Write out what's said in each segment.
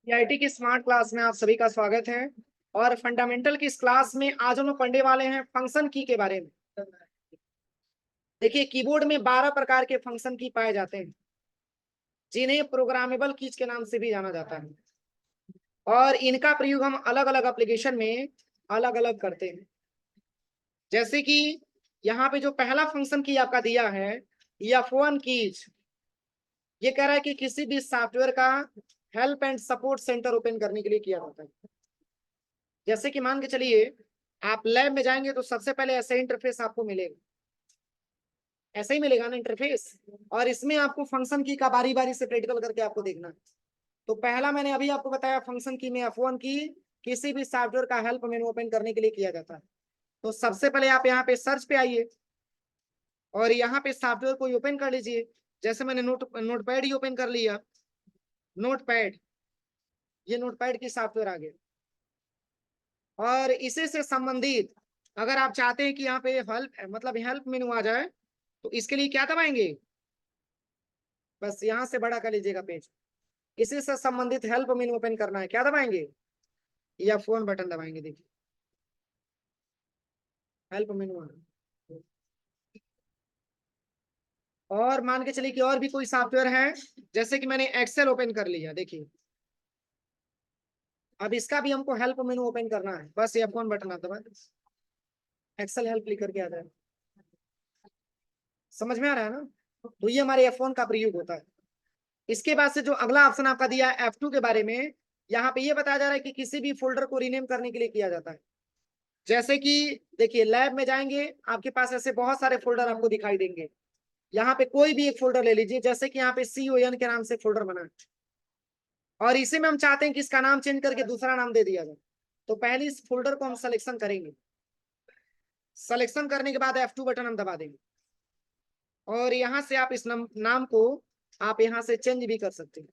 CIT की smart class में आप सभी का स्वागत है। और फंडामेंटल की इस क्लास में आज हम लोग पढ़ने वाले हैं फंक्शन की के बारे में। देखिए, कीबोर्ड में 12 प्रकार के फंक्शन की पाए जाते हैं, जिन्हें प्रोग्रामेबल कीज के नाम से भी जाना जाता है। और इनका प्रयोग हम अलग अलग एप्लीकेशन में अलग अलग करते हैं। जैसे कि यहाँ पे जो पहला फंक्शन की आपका दिया है, F1 कीज, ये कह रहा है कि किसी भी सॉफ्टवेयर का help and support centre open करने के लिए किया जाता है। जैसे कि मान के चलिए, आप लैब में जाएंगे तो सबसे पहले ऐसे इंटरफेस आपको मिलेगा, ऐसे ही मिलेगा ना इंटरफेस। और इसमें आपको फंक्शन की का बारी बारी से प्रैक्टिकल करके आपको देखना है। तो पहला मैंने अभी आपको बताया, फंक्शन की में F1 की किसी भी सॉफ्टवेयर का हेल्प मेनू ओपन करने के लिए किया जाता है। तो सबसे पहले आप यहाँ पे सर्च पे आइए और यहाँ पे सॉफ्टवेयर को ओपन कर लीजिए। जैसे मैंने नोटपैड ही ओपन कर लिया। नोटपैड, ये नोटपैड की सॉफ्टवेयर आ गया। और इसी से संबंधित अगर आप चाहते हैं कि यहाँ पे हेल्प मतलब हेल्प मेनू आ जाए, तो इसके लिए क्या दबाएंगे, बस यहाँ से बड़ा कर लीजिएगा पेज। इसी से संबंधित हेल्प मेनू ओपन करना है, क्या दबाएंगे, या फोन बटन दबाएंगे। देखिए, हेल्प मेनू आ रहा। और मान के चलिए कि और भी कोई सॉफ्टवेयर है, जैसे कि मैंने एक्सेल ओपन कर लिया। देखिए, अब इसका भी हमको हेल्प मेनू ओपन करना है, बस ये फोन बटन आप दबा, एक्सेल हेल्प लिख करके आ जाए। समझ में आ रहा है ना। तो ये हमारे F1 का प्रयोग होता है। इसके बाद से जो अगला ऑप्शन आपका दिया है F2 के बारे में, यहाँ पे ये बताया जा रहा है कि किसी भी फोल्डर को रीनेम करने के लिए किया जाता है। जैसे कि देखिए, लैब में जाएंगे, आपके पास ऐसे बहुत सारे फोल्डर आपको दिखाई देंगे। यहाँ पे कोई भी एक फोल्डर ले लीजिए, जैसे कि यहाँ पे CON के नाम से फोल्डर बना है, और इसी में हम चाहते हैं कि इसका नाम चेंज करके दूसरा नाम दे दिया जाए। तो पहले इस फोल्डर को हम सिलेक्शन करेंगे। सिलेक्शन करने के बाद F2 बटन हम दबा देंगे, और यहाँ से आप इस नाम को आप यहाँ से चेंज भी कर सकते हैं।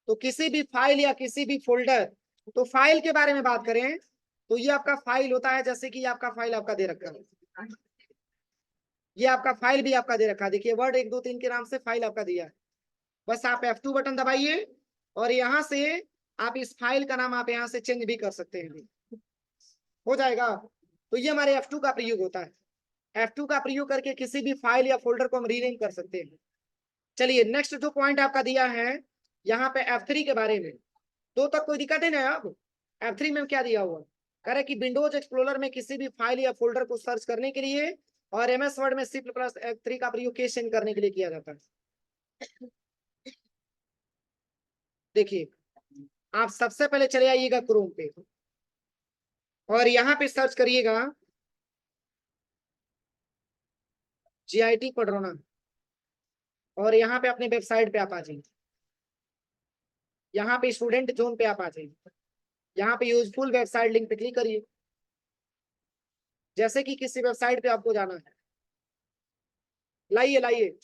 तो किसी भी फाइल या किसी भी फोल्डर, तो फाइल के बारे में बात करें तो ये आपका फाइल होता है। जैसे कि आपका फाइल आपका दे रखा है, ये आपका फाइल भी आपका दे रखा है। देखिए, वर्ड 1 2 3 के नाम से फाइल आपका दिया है। बस आप F2 बटन दबाइए, और यहाँ से आप इस फाइल का नाम आप यहाँ से चेंज भी कर सकते हैं, हो जाएगा। तो ये हमारे F2 का प्रयोग होता है। F2 का प्रयोग करके किसी भी फाइल या फोल्डर को हम रीनेम कर सकते हैं। चलिए, नेक्स्ट जो पॉइंट आपका दिया है यहाँ पे F3 के बारे में, तो तक कोई दिक्कत है ना। अब F3 में क्या दिया हुआ, कह रहे कि विंडोज एक्सप्लोरर में किसी भी फाइल या फोल्डर को सर्च करने के लिए और MS वर्ड में Shift+F3 का प्रयोग केस करने के लिए किया जाता है। देखिए, आप सबसे पहले चले आइएगा क्रोम पे, और यहाँ पे सर्च करिएगा GIT पढ़ोना, और यहाँ पे अपने वेबसाइट पे आप आ जाइए। यहाँ पे स्टूडेंट जोन पे आप आ जाइए। यहाँ पे यूजफुल वेबसाइट लिंक पे क्लिक करिए। जैसे कि किसी वेबसाइट पे आपको जाना है, लाइए लाइए,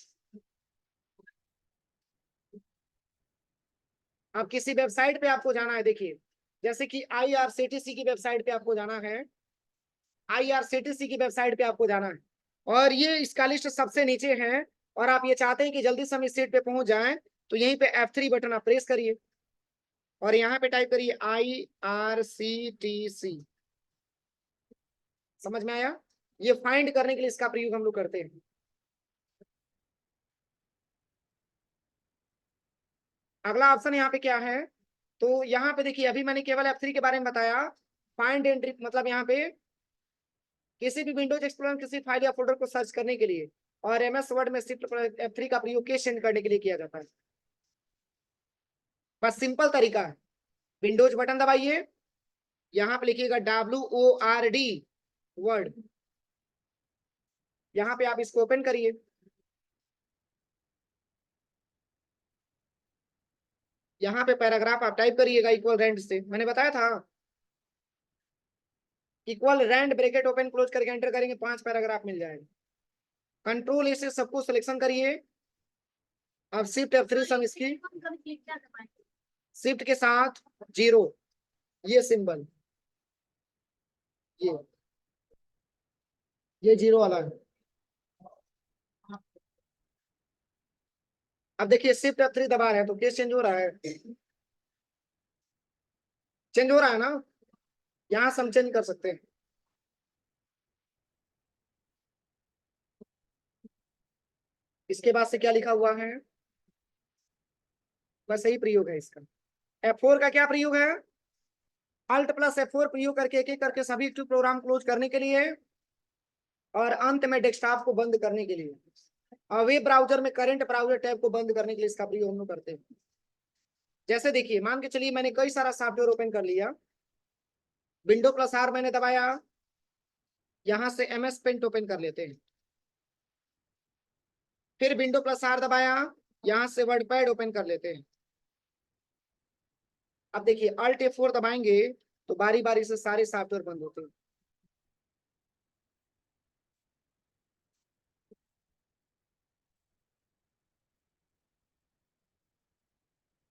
अब किसी वेबसाइट पे आपको जाना है। देखिए, जैसे कि IRCTC की वेबसाइट पे आपको जाना है। IRCTC की वेबसाइट पे आपको जाना है, और ये इसका लिस्ट सबसे नीचे है। और आप ये चाहते हैं कि जल्दी से हम इस सीट पे पहुंच जाएं, तो यहीं पे F3 बटन आप प्रेस करिए, और यहाँ पे टाइप करिए IRCTC। समझ में आया। ये फाइंड करने के लिए इसका प्रयोग हम लोग करते हैं। अगला ऑप्शन यहाँ पे क्या है, तो यहाँ पे देखिए, अभी मैंने केवल F3 के बारे में बताया। फाइंड एंट्री मतलब यहाँ पे किसी भी विंडोज एक्सप्लोरर किसी फाइल या फोल्डर को सर्च करने के लिए और MS वर्ड में Shift+F3 का प्रयोग केस करने के लिए किया जाता है। बस सिंपल तरीका है। विंडोज बटन दबाइए, यहाँ पे लिखिएगा WORD वर्ड, यहाँ पे आप इसको ओपन करिए। यहाँ पे पैराग्राफ आप टाइप करिएगा इक्वल रैंड से, मैंने बताया था। Equal rand bracket open close करके एंटर करेंगे, 5 पैराग्राफ मिल जाएगा। कंट्रोल से सबको सिलेक्शन करिए। अब Shift+F3 सम इसकी, शिफ्ट के साथ 0, ये सिंबल, ये ये 0 वाला है। अब देखिए शिफ्ट F3 दबा रहे हैं तो केस चेंज हो रहा है, चेंज हो रहा है ना, यहाँ से हम चेंज कर सकते हैं। इसके बाद से क्या लिखा हुआ है, बस यही प्रयोग है इसका। F4 का क्या प्रयोग है, Alt प्लस F4 प्रयोग करके एक एक करके सभी प्रोग्राम क्लोज करने के लिए और अंत में डेस्कटॉप को बंद करने के लिए और वेब ब्राउजर में करंट ब्राउजर टैब को बंद करने के लिए इसका प्रयोग हम लोग करते हैं। जैसे देखिए मान के चलिए मैंने कई सारा सॉफ्टवेयर ओपन कर लिया, विंडो प्लस आर मैंने दबाया, यहां से MS पेंट ओपन कर लेते हैं, फिर विंडो प्लस आर दबाया, यहां से वर्डपैड ओपन कर लेते हैं। अब देखिए Alt F4 दबाएंगे तो बारी बारी से सारे सॉफ्टवेयर बंद होते हैं।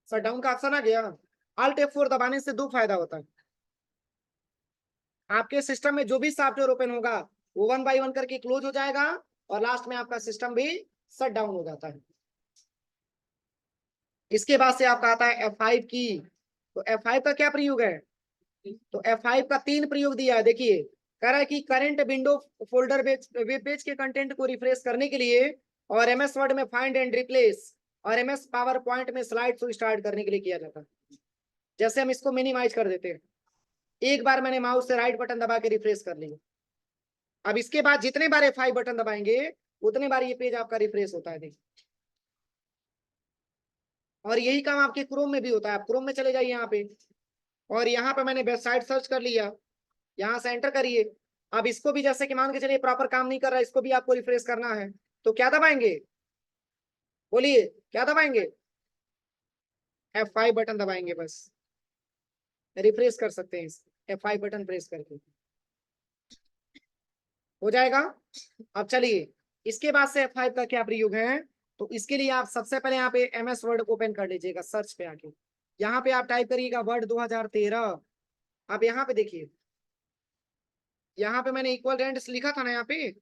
शट डाउन का ऑप्शन आ गया। Alt F4 दबाने से दो फायदा होता है, आपके सिस्टम में जो भी सॉफ्टवेयर ओपन होगा वो 1 बाय 1 करके क्लोज हो जाएगा और लास्ट में आपका सिस्टम भी शट डाउन हो जाता है। इसके बाद से आपका आता है F5 की, तो F5 का क्या प्रयोग है, तो F5 का 3 प्रयोग दिया है। देखिए कह रहा है कि current window folder web page के कंटेंट को रिफ्रेश करने के लिए और MS वर्ड में फाइंड एंड रिप्लेस और MS पावर पॉइंट में स्लाइड शो स्टार्ट करने के लिए किया जाता है। जैसे हम इसको मिनिमाइज कर देते हैं, एक बार मैंने माउस से राइट बटन दबा के रिफ्रेश कर लिया, अब इसके बाद जितने बार F5 बटन दबाएंगे उतने बार ये पेज आपका रिफ्रेश होता है। देखिए और यही काम आपके क्रोम में भी होता है। आप क्रोम में चले जाइए यहाँ पे और यहाँ पे मैंने वेबसाइट सर्च कर लिया, यहाँ से एंटर करिए। अब इसको भी जैसे कि मान के चलिए प्रॉपर काम नहीं कर रहा है, इसको भी आपको रिफ्रेश करना है तो क्या दबाएंगे, बोलिए क्या दबाएंगे, F5 बटन दबाएंगे, बस रिफ्रेश कर सकते हैं इस F5 बटन प्रेस करके, हो जाएगा। अब चलिए इसके बाद से F5 का क्या प्रयोग है, तो इसके लिए आप सबसे पहले यहाँ पे MS वर्ड ओपन कर लीजिएगा, सर्च पे आके यहाँ पे आप टाइप करिएगा वर्ड 2013। अब यहाँ पे देखिए, यहाँ पे मैंने इक्वल रेंड्स लिखा था ना, यहाँ पे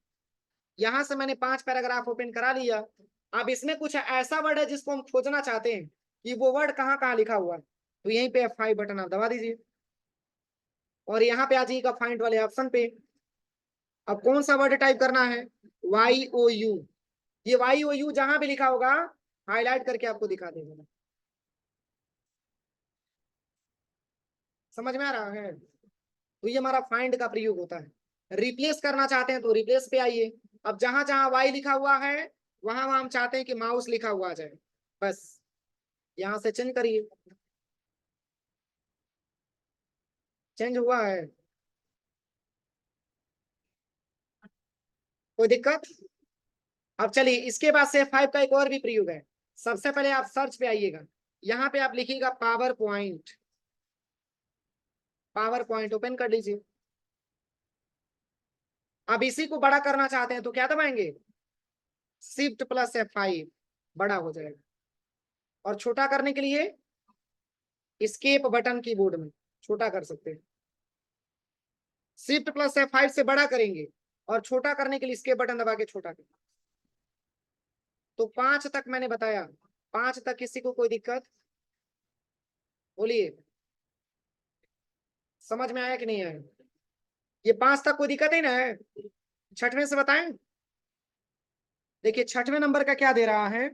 यहाँ से मैंने 5 पैराग्राफ ओपन करा लिया। अब इसमें कुछ ऐसा वर्ड है जिसको हम खोजना चाहते हैं कि वो वर्ड कहाँ कहाँ लिखा हुआ है, तो यहीं पे F5 बटन आप दबा दीजिए और यहाँ पे आ जाइएगा फाइंड वाले ऑप्शन पे। अब कौन सा वर्ड टाइप करना है, YOU, ये YOU जहां भी लिखा होगा हाईलाइट करके आपको दिखा देगा। समझ में आ रहा है, तो ये हमारा फाइंड का प्रयोग होता है। रिप्लेस करना चाहते हैं तो रिप्लेस पे आइए, अब जहां जहां Y लिखा हुआ है वहां वहां हम चाहते हैं कि माउस लिखा हुआ आ जाए, बस यहाँ से चेंज करिए, चेंज हुआ है, कोई दिक्कत। अब चलिए इसके बाद से F5 का एक और भी प्रयोग है। सबसे पहले आप सर्च पे आइएगा, यहाँ पे आप लिखिएगा power point, power point open कर लीजिए। अब इसी को बड़ा करना चाहते हैं तो क्या दबाएंगे, शिफ्ट प्लस F5, बड़ा हो जाएगा। और छोटा करने के लिए एस्केप बटन कीबोर्ड में छोटा कर सकते हैं, शिफ्ट प्लस F5 से बड़ा करेंगे और छोटा करने के लिए एस्केप बटन दबा के छोटा करेंगे। तो 5 तक मैंने बताया, 5 तक किसी को कोई दिक्कत, बोलिए समझ में आया कि नहीं आया, ये 5 तक कोई दिक्कत है ना है, छठवें से बताएं। देखिए छठवें नंबर का क्या दे रहा है,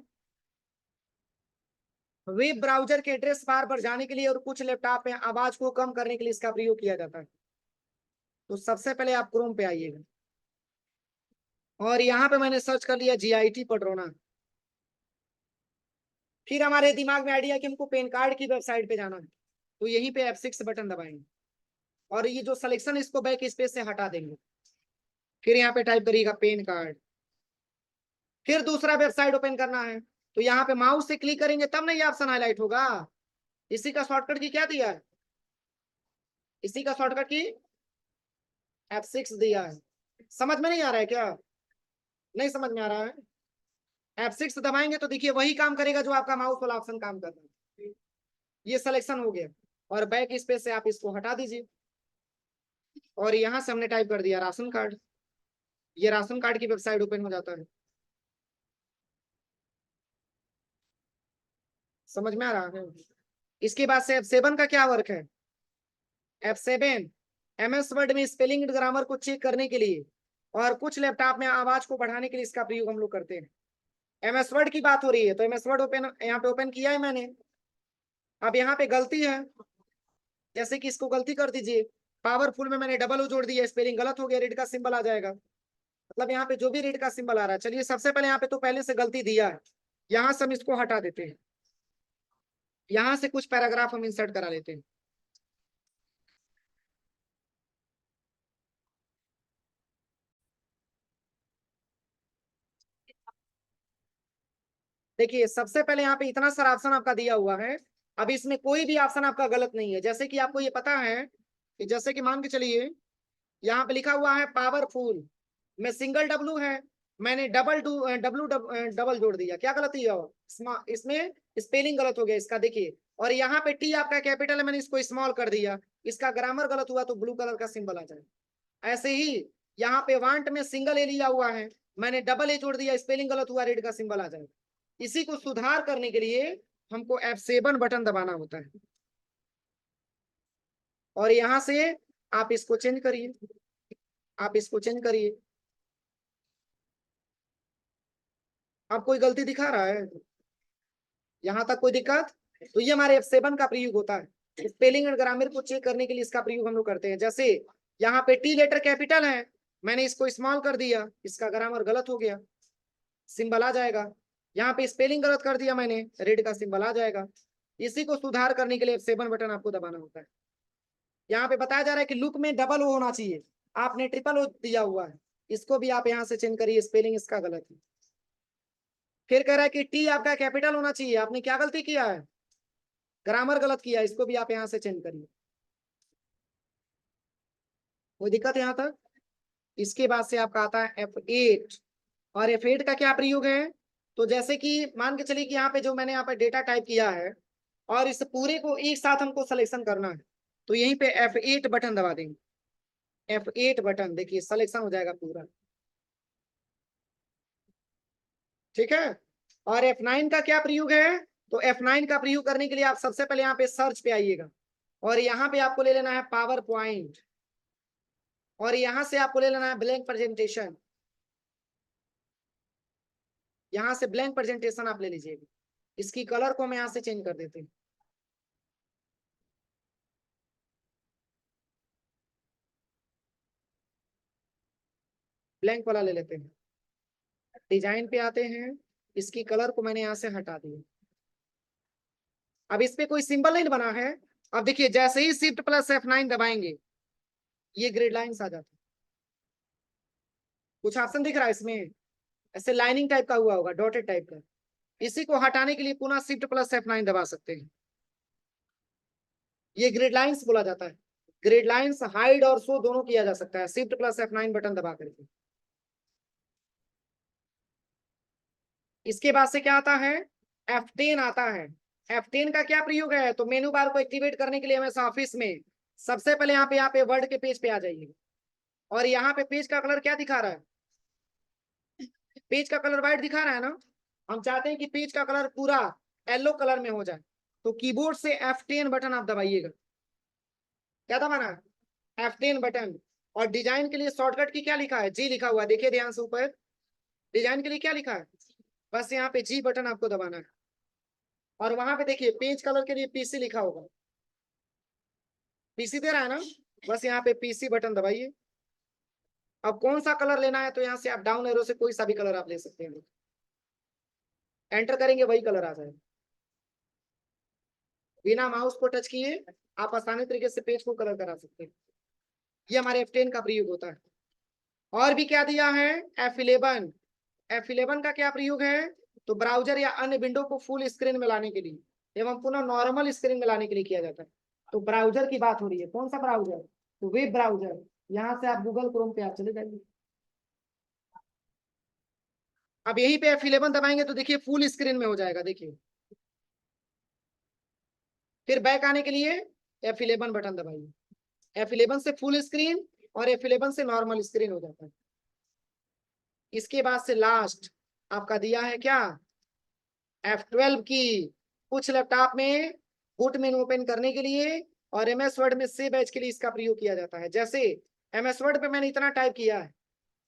वेब ब्राउजर के एड्रेस बार पर जाने के लिए और कुछ लैपटॉप में आवाज को कम करने के लिए इसका प्रयोग किया जाता है। तो सबसे पहले आप क्रोम पे आइएगा और यहाँ पे मैंने सर्च कर लिया GIT पडरौना। फिर हमारे दिमाग में आइडिया कि हमको पैन कार्ड की वेबसाइट पे जाना है, तो यहीं पे F6 बटन दबाएंगे और ये जो सिलेक्शन इसको बैक स्पेस से हटा देंगे, फिर यहाँ पे टाइप करिएगा पैन कार्ड, फिर दूसरा वेबसाइट ओपन करना है तो यहाँ पे माउस से क्लिक करेंगे तब ना ये ऑप्शन हाईलाइट होगा। इसी का शॉर्टकट की क्या दिया है, इसी का शॉर्टकट की F6 दिया है। समझ में नहीं आ रहा है क्या, नहीं समझ में आ रहा है, F6 दबाएंगे तो देखिए वही काम करेगा जो आपका माउस वाला ऑप्शन काम कर रहा है। ये सिलेक्शन हो गया और बैक स्पेस से आप इसको हटा दीजिए और यहाँ से हमने टाइप कर दिया राशन कार्ड, ये राशन कार्ड की वेबसाइट ओपन हो जाता है। समझ में आ रहा है? इसके बाद से F7 का क्या वर्क है? F7 MS वर्ड में स्पेलिंग ग्रामर को चेक करने के लिए और कुछ लैपटॉप में आवाज को बढ़ाने के लिए इसका प्रयोग हम लोग करते हैं। MS वर्ड की बात हो रही है तो MS वर्ड ओपन यहाँ पे ओपन किया है मैंने। अब यहाँ पे गलती है, जैसे कि इसको गलती कर दीजिए, पावरफुल में मैंने डबल ओ जोड़ दिया, स्पेलिंग गलत हो गया, रेड का सिंबल आ जाएगा। मतलब यहाँ पे जो भी रेड का सिंबल आ रहा है, चलिए सबसे पहले यहाँ पे तो पहले से गलती दिया है, यहाँ से हम इसको हटा देते हैं, यहाँ से कुछ पैराग्राफ हम इंसर्ट करा लेते हैं। देखिए सबसे पहले यहाँ पे इतना सारा ऑप्शन आपका दिया हुआ है, अब इसमें कोई भी ऑप्शन आपका गलत नहीं है। जैसे कि आपको ये पता है कि जैसे कि मान के चलिए यहाँ पे लिखा हुआ है पावरफुल में सिंगल डब्लू है, मैंने डबल जोड़ दिया, क्या गलती है? इसमें स्पेलिंग गलत हो गया इसका, देखिए। और यहाँ पे टी आपका कैपिटल है, मैंने इसको स्मॉल कर दिया, इसका ग्रामर गलत हुआ तो ब्लू कलर का सिंबल आ जाएगा। ऐसे ही यहाँ पे वांट में सिंगल ए लिया हुआ है, मैंने डबल ए जोड़ दिया, स्पेलिंग गलत हुआ, रेड का सिंबल आ जाएगा। इसी को सुधार करने के लिए हमको F7 बटन दबाना होता है और यहाँ से आप इसको चेंज करिए, आप इसको चेंज करिए। अब कोई गलती दिखा रहा है? यहाँ तक कोई दिक्कत? तो ये हमारे F7 का प्रयोग होता है, स्पेलिंग एंड ग्रामर को चेक करने के लिए इसका प्रयोग हम लोग करते हैं। जैसे यहाँ पे टी लेटर कैपिटल है, मैंने इसको स्मॉल कर दिया, इसका ग्रामर गलत हो गया, सिंबल आ जाएगा। यहाँ पे स्पेलिंग गलत कर दिया मैंने, रेड का सिंबल आ जाएगा। इसी को सुधार करने के लिए F7 बटन आपको दबाना होता है। यहाँ पे बताया जा रहा है कि लुक में डबल ओ होना चाहिए, आपने ट्रिपल ओ दिया हुआ है, इसको भी आप यहाँ से चेंज करिए, स्पेलिंग इसका गलत है। फिर कह रहा है कि टी आपका कैपिटल होना चाहिए, आपने क्या गलती किया है? ग्रामर गलत किया, इसको भी आप यहाँ से चेंज करिए। कोई दिक्कत यहाँ तक? इसके बाद से आपका आता है F8, और F8 का क्या प्रयोग है? तो जैसे कि मान के चलिए कि यहाँ पे जो मैंने यहाँ पे डेटा टाइप किया है और इस पूरे को एक साथ हमको सिलेक्शन करना है, तो यहीं पे F8 बटन दबा देंगे। F8 बटन, देखिए सिलेक्शन हो जाएगा पूरा, ठीक है। और F9 का क्या प्रयोग है? तो F9 का प्रयोग करने के लिए आप सबसे पहले यहाँ पे सर्च पे आइएगा और यहाँ पे आपको ले लेना है पावर पॉइंट, और यहाँ से आपको ले लेना है ब्लैंक प्रेजेंटेशन, यहाँ से ब्लैंक प्रेजेंटेशन आप ले लीजिएगा। इसकी कलर को हम यहाँ से चेंज कर देते हैं, ब्लैंक वाला ले लेते हैं। डिजाइन पे आते हैं, इसकी कलर को मैंने यहाँ से हटा दिया। अब इस पे कोई सिंबल नहीं बना है। अब देखिए जैसे ही शिफ्ट प्लस F9 दबाएंगे, ये ग्रिड लाइंस आ जाती है। कुछ ऑप्शन दिख रहा है इसमें, ऐसे लाइनिंग टाइप का हुआ होगा, डॉटेड टाइप का, इसी को हटाने के लिए पुनः शिफ्ट प्लस F9 दबा सकते हैं। ये ग्रिड लाइंस बोला जाता है। ग्रिड लाइंस हाइड और शो दोनों किया जा सकता है शिफ्ट प्लस F9 बटन दबा करके। इसके बाद से क्या आता है? F10 आता है। F10 का क्या प्रयोग है? तो मेनू बार को एक्टिवेट करने के लिए हमेशा ऑफिस में सबसे पहले यहाँ पे वर्ड के पेज पे आ जाइए, और यहाँ पे पेज का कलर क्या दिखा रहा है? पेज का कलर व्हाइट दिखा रहा है ना। हम चाहते हैं कि पेज का कलर पूरा येलो कलर में हो जाए, तो कीबोर्ड से F10 बटन आप दबाइएगा। क्या दबाना है? F10 button. और डिजाइन के लिए शॉर्टकट की क्या लिखा है? जी लिखा हुआ है, देखिए ध्यान से ऊपर, डिजाइन के लिए क्या लिखा है? बस यहाँ पे जी बटन आपको दबाना है, और वहां पे देखिए पेज कलर के लिए पीसी लिखा होगा, पीसी दे रहा है ना, बस यहाँ पे पीसी बटन दबाइए। अब कौन सा कलर लेना है, तो यहाँ से आप डाउन एरो से कोई सा भी कलर आप ले सकते हैं, एंटर करेंगे वही कलर आ जाएगा। बिना माउस को टच किए आप आसानी तरीके से पेज को कलर करा सकते हैं। ये हमारे F10 का प्रयोग होता है। और भी क्या दिया है? F11। F11 का क्या प्रयोग है? तो ब्राउजर या अन्य विंडो को फुल स्क्रीन में लाने के लिए एवं पुनः नॉर्मल स्क्रीन में लाने के लिए किया जाता है। तो ब्राउजर की बात हो रही है, कौन सा ब्राउजर? तो वेब ब्राउजर। यहाँ से आप गूगल क्रोम पे आप चले जाएंगे। अब यहीं पे F11 दबाएंगे तो देखिए फुल स्क्रीन में हो जाएगा, देखिए। फिर बैक आने के लिए F11 बटन दबाइए, F11 से फुल स्क्रीन और F11 से नॉर्मल स्क्रीन हो जाता है। इसके बाद से लास्ट आपका दिया है क्या? F12 की, कुछ लैपटॉप में बूट मेनू ओपन करने के लिए और एमएस वर्ड में सेव एज के लिए इसका प्रयोग किया जाता है। जैसे एमएस वर्ड पे मैंने इतना टाइप किया है,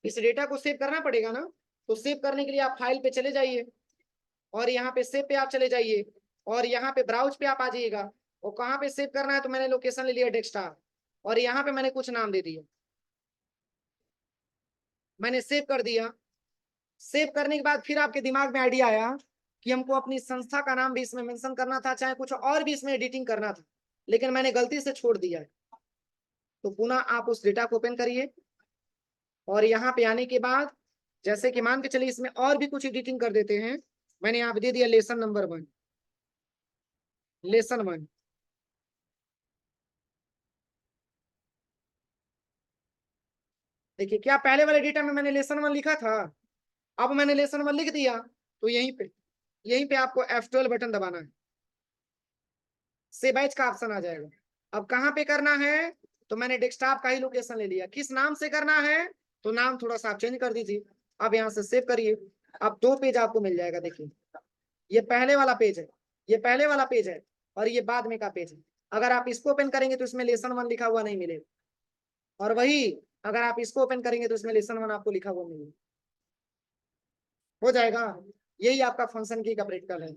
इस डेटा को सेव करना पड़ेगा ना, तो सेव करने के लिए आप फाइल पे चले जाइए और यहाँ पे सेव पे आप चले जाइए और यहाँ पे ब्राउज पे आप आ जाइएगा और कहाँ पे सेव करना है, तो मैंने लोकेशन ले लिया डेस्कटॉप और यहाँ पे मैंने कुछ नाम दे दिया, मैंने सेव कर दिया। सेव करने के बाद फिर आपके दिमाग में आइडिया आया कि हमको अपनी संस्था का नाम भी इसमें मेंशन करना था, चाहे कुछ और भी इसमें एडिटिंग करना था, लेकिन मैंने गलती से छोड़ दिया है। तो पुनः आप उस डेटा को ओपन करिए और यहाँ पे आने के बाद जैसे कि मान के चलिए इसमें और भी कुछ एडिटिंग कर देते हैं। मैंने यहाँ पे दे दिया लेसन नंबर 1, लेसन 1। देखिए क्या पहले वाले डेटा में मैंने लेसन 1 लिखा था, अब मैंने लेसन 1 लिख दिया, तो यहीं पे आपको F12 बटन दबाना है, सेव एज का ऑप्शन आ जाएगा। अब कहाँ पे करना है, तो मैंने डेस्कटॉप का ही लोकेशन ले लिया। किस नाम से करना है, तो नाम थोड़ा सा आप चेंज कर दीजिए। अब यहाँ से सेव करिए। अब 2 पेज आपको मिल जाएगा। देखिए ये पहले वाला पेज है, ये पहले वाला पेज है और ये बाद में का पेज है। अगर आप इसको ओपन करेंगे तो इसमें लेसन 1 लिखा हुआ नहीं मिलेगा, और वही अगर आप इसको ओपन करेंगे तो इसमें लेसन 1 आपको लिखा हुआ मिलेगा। हो जाएगा। यही आपका फंक्शन की का प्रैक्टिकल है।